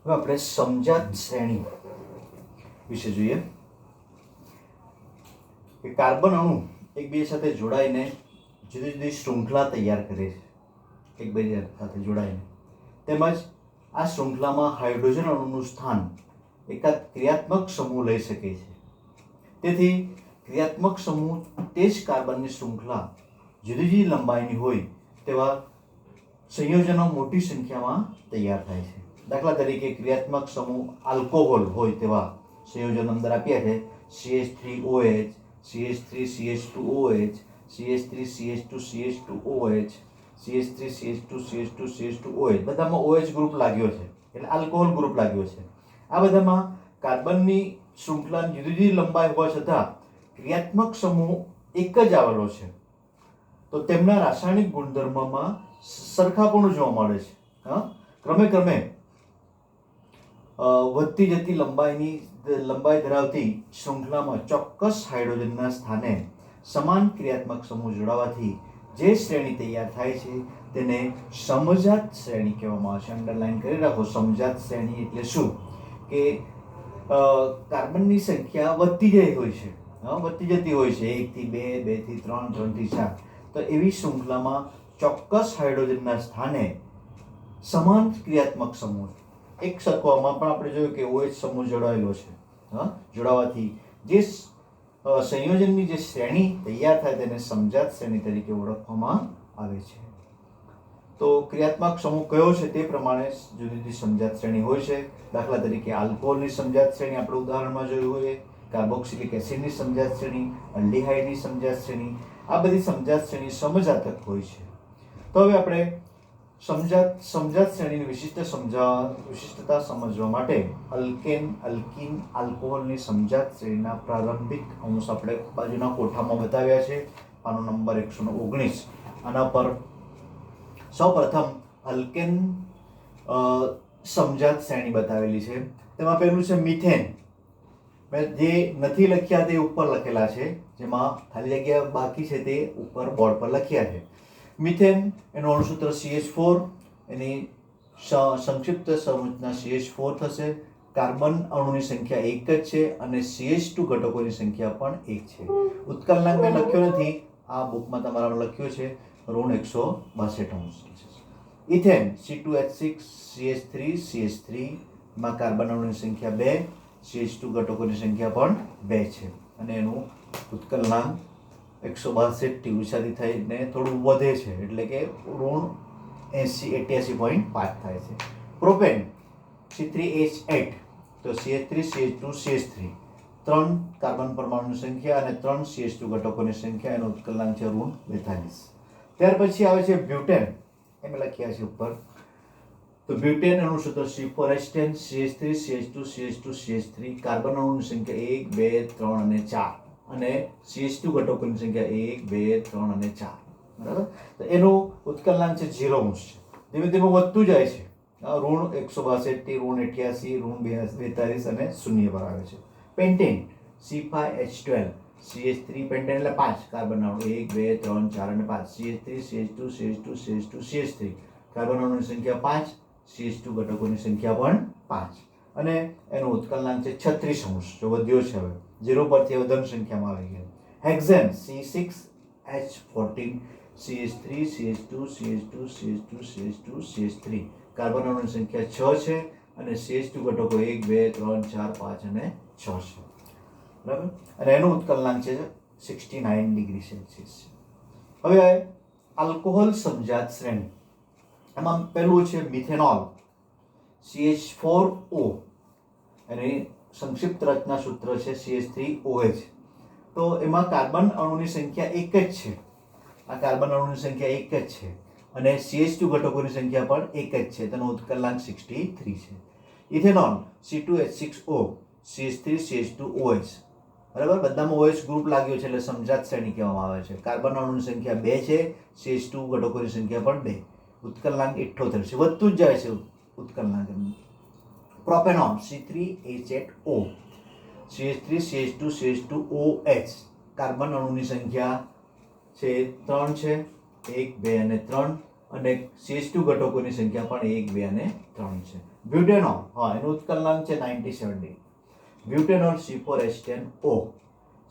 હવે આપણે સમજાત શ્રેણી વિશે જોઈએ કે કાર્બન અણુ એકબીજા સાથે જોડાઈને જુદી જુદી શૃંખલા તૈયાર કરે છે એકબીજા સાથે જોડાઈને, તેમજ આ શૃંખલામાં હાઇડ્રોજન અણુનું સ્થાન એકાદ ક્રિયાત્મક સમૂહ લઈ શકે છે. તેથી ક્રિયાત્મક સમૂહ તે જ કાર્બનની શૃંખલા જુદી જુદી લંબાઈની હોય તેવા સંયોજનો મોટી સંખ્યામાં તૈયાર થાય છે. દાખલા તરીકે ક્રિયાત્મક સમૂહ આલ્કોહોલ હોય તેવા સંયોજનો અંદર આપ્યા છે CH3OH, CH3CH2OH, CH3CH2CH2OH, CH3CH2CH2CH2OH. બધામાં OH ગ્રુપ લાગ્યો છે એટલે આલ્કોહોલ ગ્રુપ લાગ્યો છે. આ બધામાં કાર્બનની શૃંખલાની જુદી જુદી લંબાઈ હોવા છતાં ક્રિયાત્મક સમૂહ એક જ આવેલો છે, તો તેમના રાસાયણિક ગુણધર્મમાં સરખાપણું જોવા મળે છે. ક્રમે ક્રમે વધતી જતી લંબાઈ ધરાવતી શૃંખલામાં ચોક્કસ હાઇડ્રોજનના સ્થાને સમાન ક્રિયાત્મક સમૂહ જોડાવાથી જે શ્રેણી તૈયાર થાય છે તેને સમજાત શ્રેણી કહેવામાં આવે છે. અંડરલાઈન કરી રાખો. સમજાત શ્રેણી એટલે શું કે કાર્બનની સંખ્યા વધતી જતી હોય છે, 1 થી 2, 2 થી 3, 3 થી 4. તો એવી શૃંખલામાં ચોક્કસ હાઇડ્રોજનના સ્થાને સમાન ક્રિયાત્મક સમૂહ એક સરખામાં પણ આપણે જોયું કે OH સમૂહ જોડાયેલો છે. જોડાવાથી જે સંયોજનની જે શ્રેણી તૈયાર થાય તેને સમજાત શ્રેણી તરીકે ઓળખવામાં આવે છે. તો ક્રિયાત્મક સમૂહ કયો છે તે પ્રમાણે જુદી જુદી સમજાત શ્રેણી હોય છે. દાખલા તરીકે આલ્કોહોલની સમજાત શ્રેણી આપણે ઉદાહરણમાં જોયું હોય, કાર્બોક્સિલિક એસિડની સમજાત શ્રેણી, અલ્ડીહાઇડની સમજાત શ્રેણી. આ બધી સમજાત શ્રેણી સમજાતક હોય છે. તો હવે આપણે સમજાત શ્રેણીની વિશિષ્ટતા સમજવા માટે અલ્કેન, અલ્કીન, આલ્કોહોલની સમજાત શ્રેણીના પ્રારંભિક અંશ આપણે બાજુના કોઠામાં બતાવ્યા છે. આનો નંબર 119. આના પર સૌપ્રથમ અલ્કેન સમજાત શ્રેણી બતાવેલી છે. તેમાં પહેલું છે મિથેન. જે નથી લખ્યા તે ઉપર લખેલા છે, જેમાં ખાલી જગ્યા બાકી છે તે ઉપર બોર્ડ પર લખ્યા છે. મિથેન એનું અણુસૂત્ર CH4, એની સંક્ષિપ્ત સંરચના CH4 થશે. કાર્બન અણુની સંખ્યા 1 જ છે અને CH2 ઘટકોની સંખ્યા પણ 1 છે. ઉત્કલનાંક મેં લખ્યો નથી, આ બુકમાં તમારા લખ્યો છે -162°C. Ethane C2H6 CH3 CH3 માં કાર્બન અણુની સંખ્યા 2, CH2 ઘટકોની સંખ્યા પણ 2 છે અને એનું ઉત્કલનાંક 162 ઉછાળી થઈને થોડું વધે છે એટલે કે -88.5 થાય છે. પ્રોપેન C3H8 તો CH3 CH2 CH3 3 કાર્બન પરમાણુની સંખ્યા અને 3 CH2 ઘટકોની સંખ્યા, એનો ઉત્કલનાંક છે -42. ત્યાર પછી આવે છે બ્યુટેન. એમ લખ્યા છે ઉપર. તો બ્યુટેન અણુ સૂત્ર C4H10 CH3 CH2 CH2 CH3 carbon અણુની સંખ્યા 1, 2, 3 અને 4 અને CH2 ઘટકોની સંખ્યા 1, 2, 3 અને 4. બરાબર. તો એનું ઉત્કલનાંક છે 0 છે. ધીમે ધીમે વધતું જાય છે. -162 થી -88, -42 અને 0 પર આવે છે. પેન્ટેન C5H12 CH3 પેન્ટેન એટલે 5 કાર્બન અણુ 1, 2, 3, 4 અને 5. CH3 CH2 CH2 CH2 CH3 carbon અણુની સંખ્યા 5, CH2 ઘટકોની સંખ્યા પણ 5 અને એનો ઉત્કલનાંક છે 36°. જો વધ્યો છે, હવે 0 પરથી વધન સંખ્યામાં આવી ગયો. Hexane C6H14 CH3 CH2 CH2 CH2 CH2 CH3 carbon અણુની સંખ્યા 6 છે અને CH2 ઘટકો 1, 2, 3, 4, 5 અને 6 છે. બરાબર. અને એનો ઉત્કલનાંક છે 69°C. હવે આલ્કોહોલ સમજાત શ્રેણી. એમાં પહેલું છે મિથેનોલ CH4O, એની સંક્ષિપ્ત રચના સૂત્ર છે CH3OH. તો એમાં કાર્બન અણુની સંખ્યા 1 જ છે. આ કાર્બન અણુની સંખ્યા 1 જ છે અને CH2 ઘટકોની સંખ્યા પણ 1 જ છે. તેનો ઉત્કલનાંક 63 છે. Ethanol C2H6O CH3 CH2OH. બરાબર. બધામાં OH ગ્રુપ લાગ્યો છે એટલે સમજાત શ્રેણી કહેવામાં આવે છે. કાર્બન અણુની સંખ્યા 2 છે, CH2 ઘટકોની સંખ્યા પણ 2. ઉત્કલનાંક 78 છે. વધતું જ જાય છે ઉત્કલનાંક. Propanol C3H8O CH3 CH2 CH2OH carbon અણુની સંખ્યા છે 3 છે, 1, 2 અને 3 અને CH2 ઘટકોની સંખ્યા પણ 1, 2 અને 3 છે. બ્યુટેનોલ, હા, એનું ઉત્કલનાંક છે 97. Butanol C4H10O,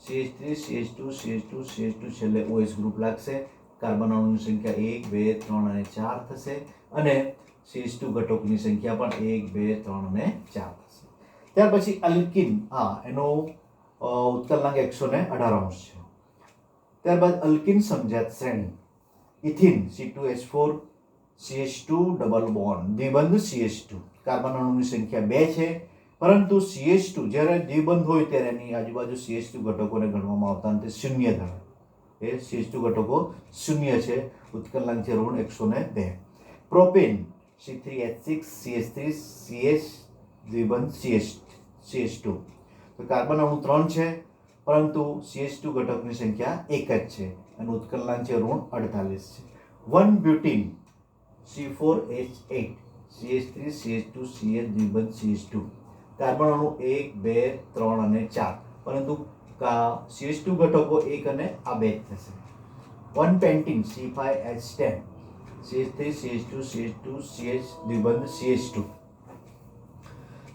CH3 CH2 CH2 CH2 છેલ્લે OH ગ્રુપ લાગશે. કાર્બન અણુની સંખ્યા 1, 2, 3 અને 4 થશે અને CH2 ઘટકોની સંખ્યા પણ 1, 2, 3 અને 4 થશે. ત્યાર પછી અલ્કિન, હા, એનો ઉત્કલનાંક 118 છે. ત્યારબાદ અલ્કિન સમજાત શ્રેણી, ethene C2H4 CH2 double bond દ્વિબંધ CH2. કાર્બન અણુની સંખ્યા 2 છે, પરંતુ CH2 જ્યારે દ્વિબંધ હોય ત્યારે એની આજુબાજુ CH2 ઘટકોને ગણવામાં આવતા નથી, શૂન્ય ગણાય. એ CH2 ઘટકો શૂન્ય છે. ઉત્કલનાંક છે ઋણ 102. Propane C3H6 CH3 CH દ્વિબંધ CH2. તો કાર્બન અણુ 3 છે, પરંતુ CH2 ઘટકની સંખ્યા 1 જ છે. એનું ઉત્કલનાંક છે ઋણ 48 છે. 1 બ્યુટીન C4H8 CH3 CH2 CH દ્વિબંધ CH2. Carbon અણુ 1, 2, 3 અને 4, પરંતુ CH2 ઘટકો 1 અને આ 2 થશે. 1 Pantene C5H10 CH3 CH2 CH2 CH દ્વિબંધ CH2.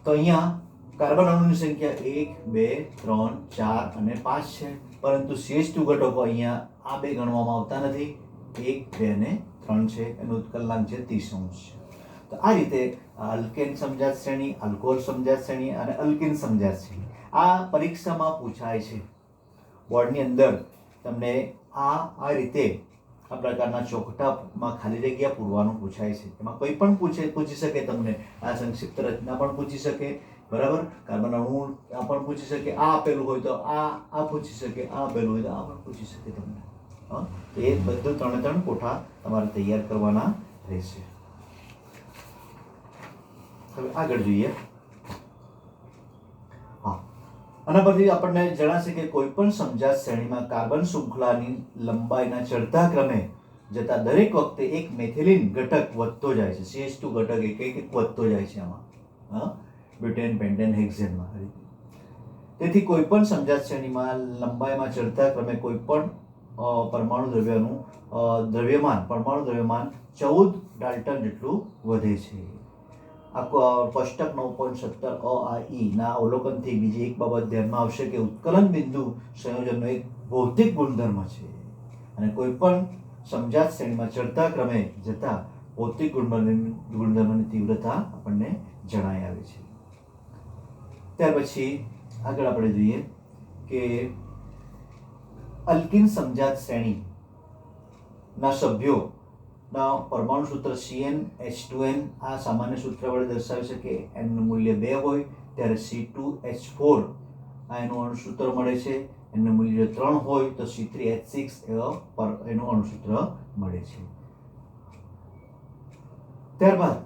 તો અહીંયા કાર્બન અણુની સંખ્યા 1, 2, 3, 4 અને 5 છે, પરંતુ CH2 ઘટકો અહીંયા આ 2 ગણવામાં આવતા નથી. 1, 2 અને 3 છે. એનું ઉત્કલનાંક છે 30 છે. તો આ રીતે અલ્કેન સમજાત શ્રેણી, આલ્કોહોલ સમજાત શ્રેણી અને અલ્કિન સમજાત શ્રેણી આ પરીક્ષામાં પૂછાય છે. બોર્ડની અંદર તમને આ રીતે આ પ્રકારના ચોકટામાં ખાલી જગ્યા પૂરવાનું પૂછાય છે. એમાં કોઈ પણ પૂછી શકે તમને. આ સંક્ષિપ્ત રચના પણ પૂછી શકે, બરાબર. કાર્બન અણુ આ પણ પૂછી શકે, આ આપેલું હોય તો આ પૂછી શકે, આ આપેલું હોય તો આ પણ પૂછી શકે તમને. હા, તો એ બધું 3 કોઠા તમારે તૈયાર કરવાના રહેશે. હવે આગળ જોઈએ. હા, આના પરથી આપણને જણાશે કે કોઈ પણ સમજાત શ્રેણીમાં કાર્બન શૃંખલાની લંબાઈના ચડતા ક્રમે જતા દરેક વખતે એક મેથિલિન ઘટક વધતો જાય છે. CH2 ઘટક એક વધતો જાય છે આમાં, હા, બ્યુટેન, પેન્ટેન, હેક્ઝેનમાં. તેથી કોઈ પણ સમજાત શ્રેણીમાં લંબાઈમાં ચડતા ક્રમે કોઈ પણ પરમાણુ દ્રવ્યમાન 14 ડાલ્ટન જેટલું વધે છે. આ કોષ્ટક 9.17 અ આ ઈ ના અવલોકનથી બીજી એક બાબત ધ્યાનમાં આવશે કે ઉત્કલન બિંદુ સંયોજનનો એક ભૌતિક ગુણધર્મ છે અને કોઈ પણ સમજાત શ્રેણીમાં ચડતા ક્રમે જતા ભૌતિક ગુણધર્મની તીવ્રતા આપણને જણાઈ આવે છે. ત્યાર પછી આગળ આપણે જોઈએ કે અલ્કિન સમજાત શ્રેણી ના સભ્યો ના પરમાણુ સૂત્ર CnH2n આ સામાન્ય સૂત્ર વડે દર્શાવી શકે. n નું મૂલ્ય 2 હોય ત્યારે C2H4 આ એનું અણુસૂત્ર મળે છે. n નું મૂલ્ય 3 હોય તો C3H6 એનું અણુસૂત્ર મળે છે. ત્યારબાદ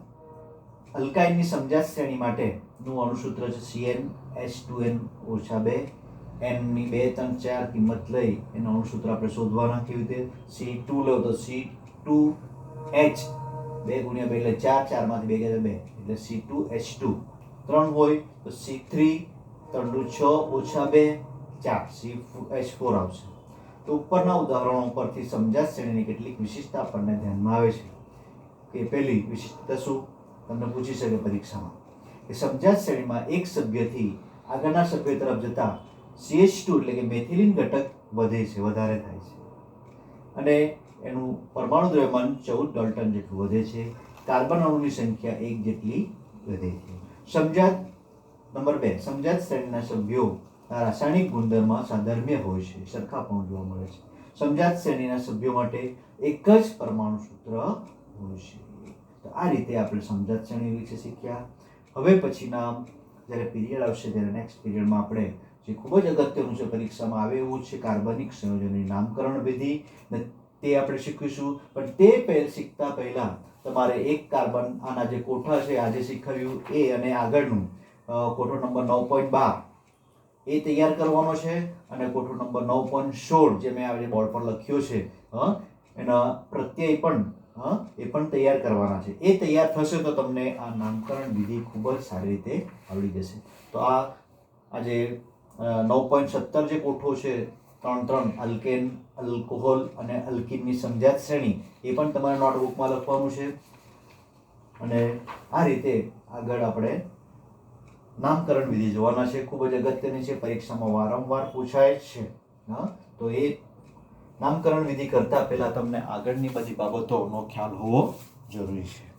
અલ્કાઇનની સમજાત શ્રેણી માટેનું અણુસૂત્ર છે CnH2n -2. n ની 2, 3, 4 કિંમત લઈ એનું અણુસૂત્ર આપણે શોધવાના. કેવી રીતે? C2 લો તો C2H 2 × 2 એટલે 4, 4 માંથી 2 ગયા 2 એટલે C2H2. 3 હોય તો C3 3 × 6 -2 4 CH4 આવશે. તો ઉપરના ઉદાહરણો પરથી સમજાત શ્રેણીની કેટલીક વિશિષ્ટતા આપણને ધ્યાનમાં આવે છે. કે પહેલી વિશિષ્ટતા શું તમને પૂછી શકે પરીક્ષામાં કે સમજાત શ્રેણીમાં એક સભ્યથી આગળના સભ્ય તરફ જતા CH2 એટલે કે મેથિલિન ઘટક વધે છે, વધારે થાય છે અને એનું પરમાણુ દ્રવ્યમાન 14 ડાલ્ટન જેટલું વધે છે. કાર્બન અણુની સંખ્યા 1 જેટલી વધે છે. સમજાત નંબર 2, સમજાત શ્રેણીના સભ્યો રાસાયણિક ગુણધર્મમાં સાધર્મ્ય હોય છે, સરખાપણું જોવા મળે છે. સમજાત શ્રેણીના સભ્યો માટે એક જ પરમાણુ સૂત્ર હોય છે. તો આ રીતે આપણે સમજાત શ્રેણી વિશે શીખ્યા. હવે પછીના જ્યારે પીરિયડ આવશે ત્યારે નેક્સ્ટ પીરિયડમાં આપણે જે ખૂબ જ અગત્યનું છે, પરીક્ષામાં આવે એવું છે, કાર્બનિક સંયોજનની નામકરણ વિધિ તે આપણે શીખીશું. પણ તે શીખતા પહેલા તમારે એક કાર્બન આના જે કોઠા છે આજે શીખવ્યું એ અને આગળનું કોઠો નંબર 9.12 એ તૈયાર કરવાનો છે અને કોઠો નંબર 9.16 જે મેં આજે બોર્ડ પર લખ્યો છે એના પ્રત્યય પણ એ પણ તૈયાર કરવાના છે. એ તૈયાર થશે તો તમને આ નામકરણ વિધિ ખૂબ જ સારી રીતે આવડી જશે. તો આ આજે 9.17 જે કોઠો છે ત્રણ અલ્કેન, આલ્કોહોલ અને અલ્કીનની સમજાત શ્રેણી એ પણ તમારે નોટબુકમાં લખવાનું છે. અને આ રીતે આગળ આપણે નામકરણ વિધિ જોવાના છે. ખૂબ જ અગત્યની છે, પરીક્ષામાં વારંવાર પૂછાય છે. હા, તો એ નામકરણ વિધિ કરતા પહેલા તમને આગળની બધી બાબતોનો ખ્યાલ હોવો જરૂરી છે.